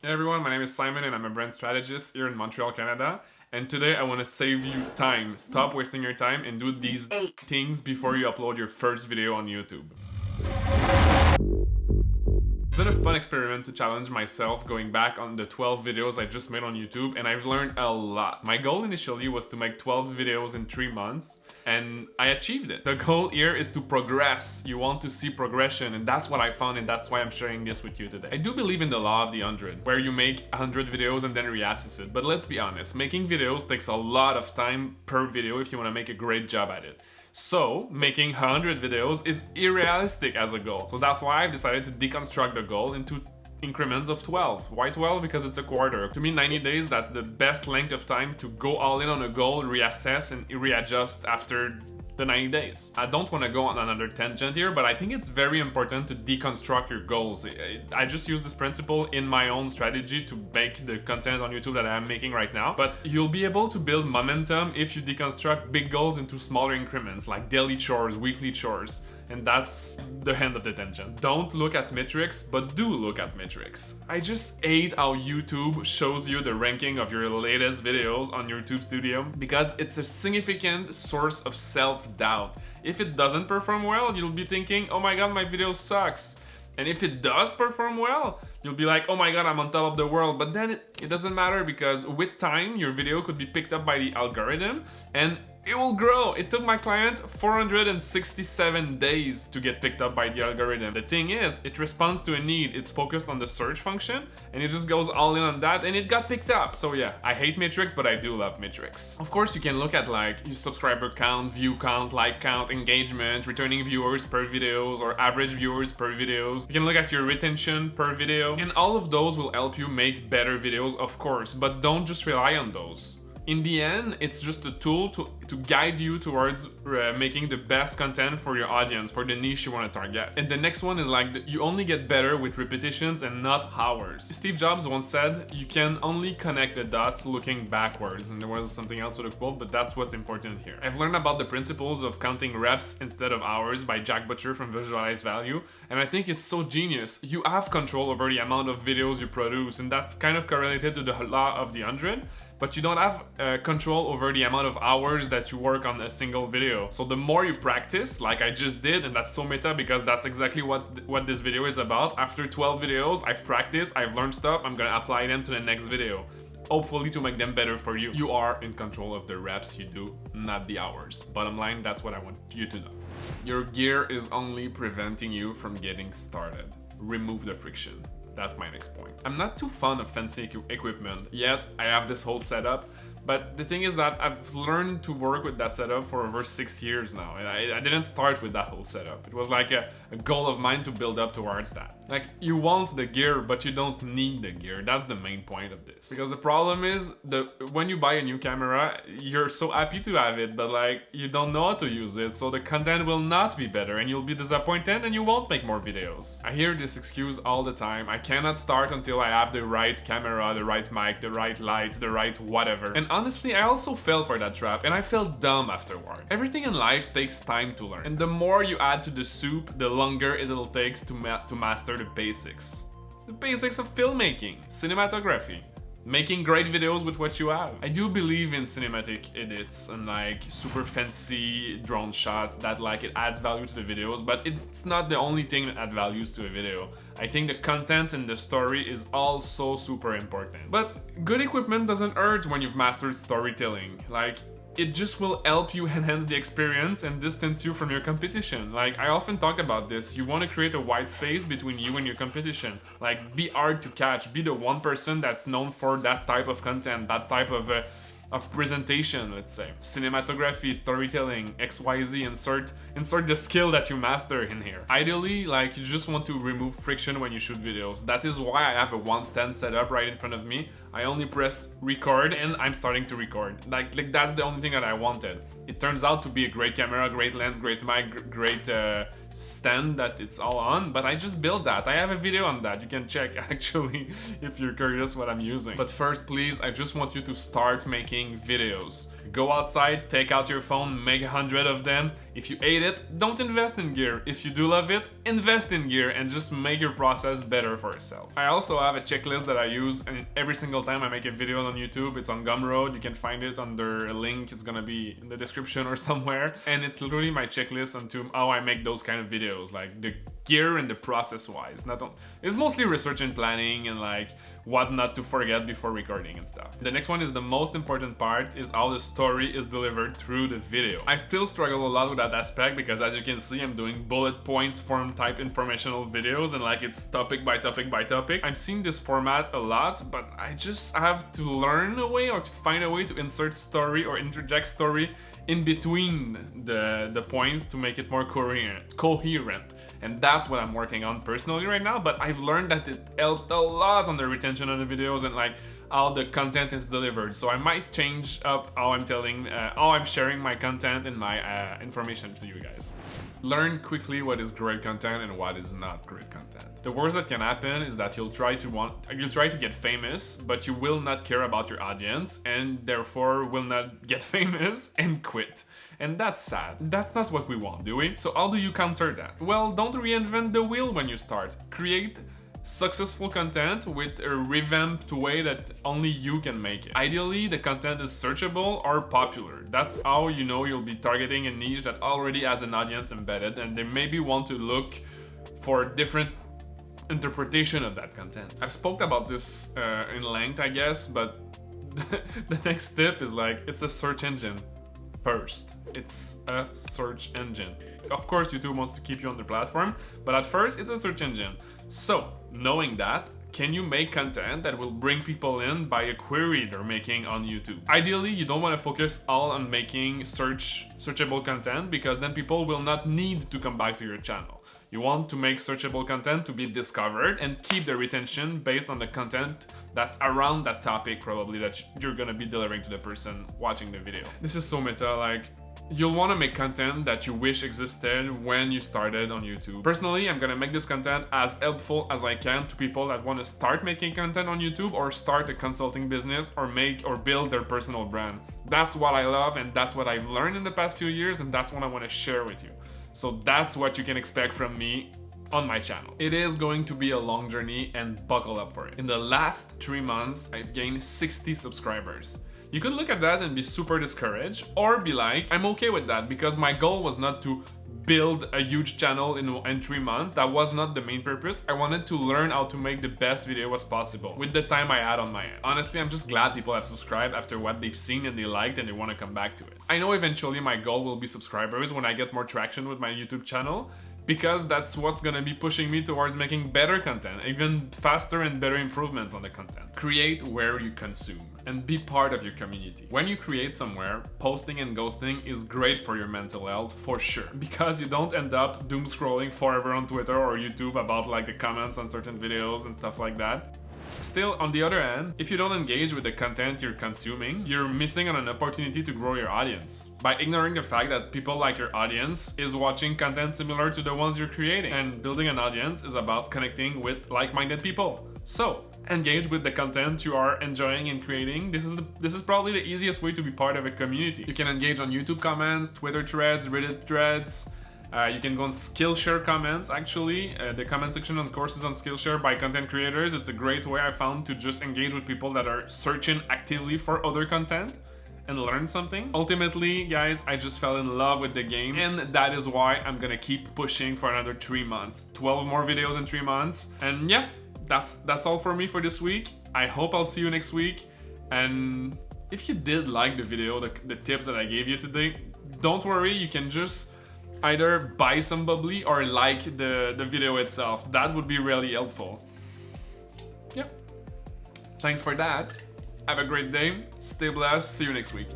Hey everyone, my name is Simon and I'm a brand strategist here in Montreal, Canada. And today I want to save you time. Stop wasting your time and do these 8 things before you upload your first video on YouTube. It's been a fun experiment to challenge myself going back on the 12 videos I just made on YouTube, and I've learned a lot. My goal initially was to make 12 videos in 3 months, and I achieved it. The goal here is to progress. You want to see progression, and that's what I found, and that's why I'm sharing this with you today. I do believe in the law of the 100, where you make 100 videos and then reassess it. But let's be honest, making videos takes a lot of time per video if you want to make a great job at it. So, making 100 videos is unrealistic as a goal. So that's why I've decided to deconstruct the goal into increments of 12. Why 12? Because it's a quarter. To me, 90 days, that's the best length of time to go all in on a goal, reassess, and readjust after the 90 days. I don't want to go on another tangent here, but I think it's very important to deconstruct your goals. I just use this principle in my own strategy to make the content on YouTube that I'm making right now, but you'll be able to build momentum if you deconstruct big goals into smaller increments, like daily chores, weekly chores. And that's the end of the tangent. Don't look at metrics, but do look at metrics. I just hate how YouTube shows you the ranking of your latest videos on YouTube Studio because it's a significant source of self-doubt. If it doesn't perform well, you'll be thinking, oh my god, my video sucks. And if it does perform well, you'll be like, oh my god, I'm on top of the world. But then it doesn't matter because with time, your video could be picked up by the algorithm and it will grow. It took my client 467 days to get picked up by the algorithm. The thing is, it responds to a need. It's focused on the search function and it just goes all in on that and it got picked up. So yeah, I hate metrics, but I do love metrics. Of course, you can look at like your subscriber count, view count, like count, engagement, returning viewers per videos or average viewers per videos. You can look at your retention per video and all of those will help you make better videos, of course, but don't just rely on those. In the end, it's just a tool to guide you towards making the best content for your audience, for the niche you want to target. And the next one is like, you only get better with repetitions and not hours. Steve Jobs once said, you can only connect the dots looking backwards. And there was something else to the quote, but that's what's important here. I've learned about the principles of counting reps instead of hours by Jack Butcher from Visualize Value. And I think it's so genius. You have control over the amount of videos you produce, and that's kind of correlated to the law of the 100. But you don't have control over the amount of hours that you work on a single video. So the more you practice, like I just did, and that's so meta because that's exactly what this video is about. After 12 videos, I've practiced, I've learned stuff, I'm gonna apply them to the next video. Hopefully to make them better for you. You are in control of the reps you do, not the hours. Bottom line, that's what I want you to know. Your gear is only preventing you from getting started. Remove the friction. That's my next point. I'm not too fond of fancy equipment, yet I have this whole setup, but the thing is that I've learned to work with that setup for over 6 years now. I didn't start with that whole setup. It was like a goal of mine to build up towards that. Like, you want the gear, but you don't need the gear. That's the main point of this. Because the problem is, when you buy a new camera, you're so happy to have it, but like, you don't know how to use it, so the content will not be better, and you'll be disappointed, and you won't make more videos. I hear this excuse all the time. I cannot start until I have the right camera, the right mic, the right light, the right whatever. And honestly, I also fell for that trap, and I felt dumb afterward. Everything in life takes time to learn, and the more you add to the soup, the longer it'll take to master the basics. The basics of filmmaking, cinematography, making great videos with what you have. I do believe in cinematic edits and like super fancy drone shots that like it adds value to the videos, but it's not the only thing that adds values to a video. I think the content and the story is also super important. But good equipment doesn't hurt when you've mastered storytelling. Like, it just will help you enhance the experience and distance you from your competition. Like, I often talk about this. You want to create a wide space between you and your competition. Like, be hard to catch. Be the one person that's known for that type of content, that type of presentation, let's say. Cinematography, storytelling, XYZ, insert the skill that you master in here. Ideally, like, you just want to remove friction when you shoot videos. That is why I have a one stand set up right in front of me. I only press record and I'm starting to record. Like that's the only thing that I wanted. It turns out to be a great camera, great lens, great mic, great stand that it's all on, but I just built that. I have a video on that. You can check actually if you're curious what I'm using. But first, please, I just want you to start making videos. Go outside, take out your phone, make 100 of them. If you hate it, don't invest in gear. If you do love it, invest in gear and just make your process better for yourself. I also have a checklist that I use and every single time I make a video on YouTube. It's on Gumroad. You can find it under a link. It's gonna be in the description or somewhere. And it's literally my checklist onto how I make those kind of videos, like the gear and the process wise. It's mostly research and planning and like what not to forget before recording and stuff. The next one is the most important part, is how the story is delivered through the video. I still struggle a lot with that aspect because as you can see, I'm doing bullet points form type informational videos and like it's topic by topic by topic. I'm seeing this format a lot, but I just have to learn a way or to find a way to insert story or interject story in between the points to make it more coherent. And that's what I'm working on personally right now, but I've learned that it helps a lot on the retention of the videos and like how the content is delivered. So I might change up how I'm sharing my content and my information to you guys. Learn quickly what is great content and what is not great content. The worst that can happen is that you'll try to get famous, but you will not care about your audience and therefore will not get famous and quit. And that's sad. That's not what we want, do we? So how do you counter that? Well, don't reinvent the wheel when you start. Create successful content with a revamped way that only you can make it. Ideally, the content is searchable or popular. That's how you know you'll be targeting a niche that already has an audience embedded and they maybe want to look for different interpretation of that content. I've spoke about this in length, I guess, but the next tip is like, it's a search engine first. It's a search engine. Of course, YouTube wants to keep you on the platform, but at first, it's a search engine. So, knowing that, can you make content that will bring people in by a query they're making on YouTube? Ideally, you don't want to focus all on making searchable content because then people will not need to come back to your channel. You want to make searchable content to be discovered and keep the retention based on the content that's around that topic probably that you're gonna be delivering to the person watching the video. This is so meta, like, you'll want to make content that you wish existed when you started on YouTube. Personally, I'm gonna make this content as helpful as I can to people that want to start making content on YouTube or start a consulting business or make or build their personal brand. That's what I love and that's what I've learned in the past few years and that's what I want to share with you. So that's what you can expect from me on my channel. It is going to be a long journey and buckle up for it. In the last 3 months, I've gained 60 subscribers. You could look at that and be super discouraged or be like, I'm okay with that because my goal was not to build a huge channel in 3 months. That was not the main purpose. I wanted to learn how to make the best video as possible with the time I had on my hand. Honestly, I'm just glad people have subscribed after what they've seen and they liked and they want to come back to it. I know eventually my goal will be subscribers when I get more traction with my YouTube channel, because that's what's gonna be pushing me towards making better content, even faster and better improvements on the content. Create where you consume and be part of your community. When you create somewhere, posting and ghosting is great for your mental health for sure, because you don't end up doom scrolling forever on Twitter or YouTube about like the comments on certain videos and stuff like that. Still, on the other hand, if you don't engage with the content you're consuming, you're missing on an opportunity to grow your audience by ignoring the fact that people like your audience is watching content similar to the ones you're creating. And building an audience is about connecting with like-minded people. So, engage with the content you are enjoying and creating. This is probably the easiest way to be part of a community. You can engage on YouTube comments, Twitter threads, Reddit threads. You can go on Skillshare comments, actually. The comment section on courses on Skillshare by content creators. It's a great way I found to just engage with people that are searching actively for other content and learn something. Ultimately, guys, I just fell in love with the game, and that is why I'm gonna keep pushing for another 3 months. 12 more videos in 3 months. And yeah, that's all for me for this week. I hope I'll see you next week. And if you did like the video, the tips that I gave you today, don't worry, you can just either buy some bubbly or like the video itself. That would be really helpful. Yep. Thanks for that. Have a great day. Stay blessed. See you next week.